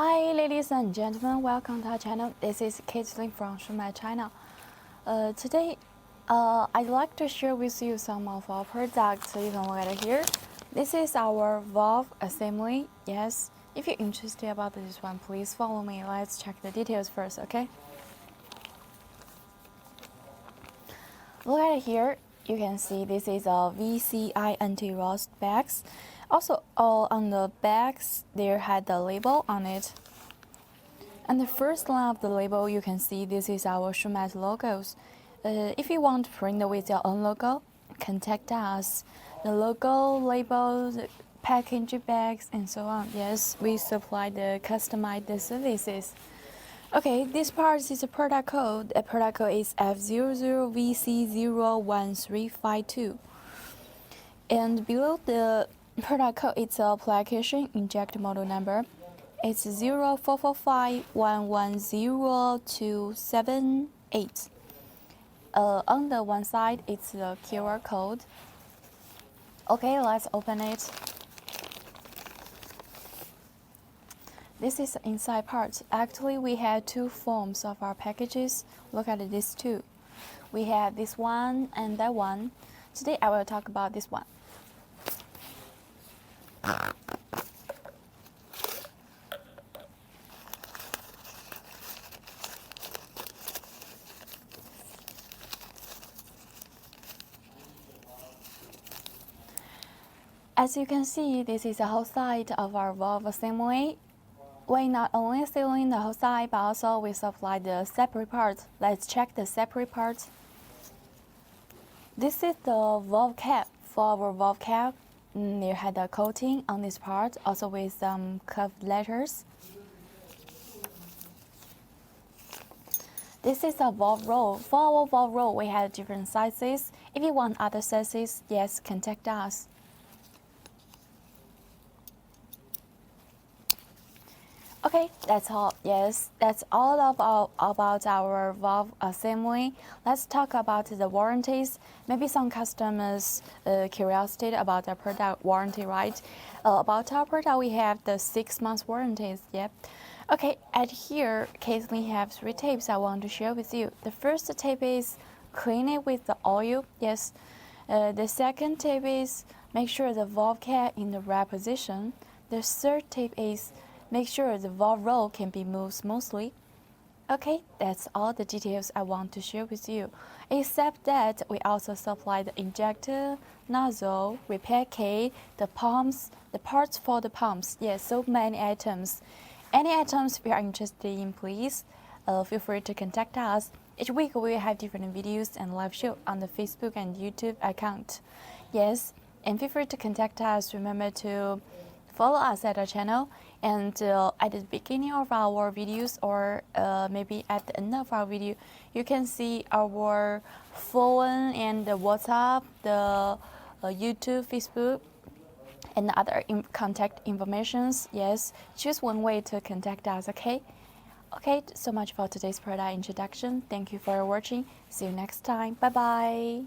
Hi ladies and gentlemen, welcome to our channel. This is Caitlin from Shumatt China. Today I'd like to share with you some of our products. You can look at it here. This is our valve assembly. Yes, if you're interested about this one, please follow me. Let's check the details first, okay? Look at it here. You can see this is a VCI anti-rust bags. Also, on the bags, there had the label on it. And the first line of the label, you can see this is our Shumatt logos. If you want to print with your own logo, contact us. The logo, labels, packaging bags, and so on. Yes, we supply the customized services. Okay, this part is a product code. The product code is F00VC01352. And below the product code, it's a application injector model number. It's 0445110278. On the one side, it's the QR code. Okay, let's open it. This is the inside part. Actually, we had two forms of our packages. Look at these two. We have this one and that one. Today, I will talk about this one. As you can see, this is the whole side of our valve assembly. We not only sealing the whole side, but also we supply the separate parts. Let's check the separate parts. This is the valve cap. For our valve cap, there had a coating on this part, also with some curved letters. This is a valve roll. For our valve roll, we have different sizes. If you want other sizes, yes, contact us. Okay, that's all. Yes, that's all about our valve assembly. Let's talk about the warranties. Maybe some customers curiosity about the product warranty, right? About our product, we have the 6 months warranties. Yep. Okay, at here, Caitlin have 3 tips I want to share with you. The first tip is clean it with the oil. Yes. The second tip is make sure the valve cap in the right position. The third tip is make sure the valve roll can be moved smoothly. Okay, that's all the details I want to share with you. Except that we also supply the injector, nozzle, repair kit, the pumps, the parts for the pumps. Yes, so many items. Any items you are interested in, please feel free to contact us. Each week we will have different videos and live show on the Facebook and YouTube account. Yes, and feel free to contact us. Remember to follow us at our channel, and at the beginning of our videos or maybe at the end of our video, you can see our phone and the WhatsApp, the YouTube, Facebook, and other contact informations. Yes, choose one way to contact us, okay? Okay, so much for today's product introduction. Thank you for watching. See you next time. Bye-bye.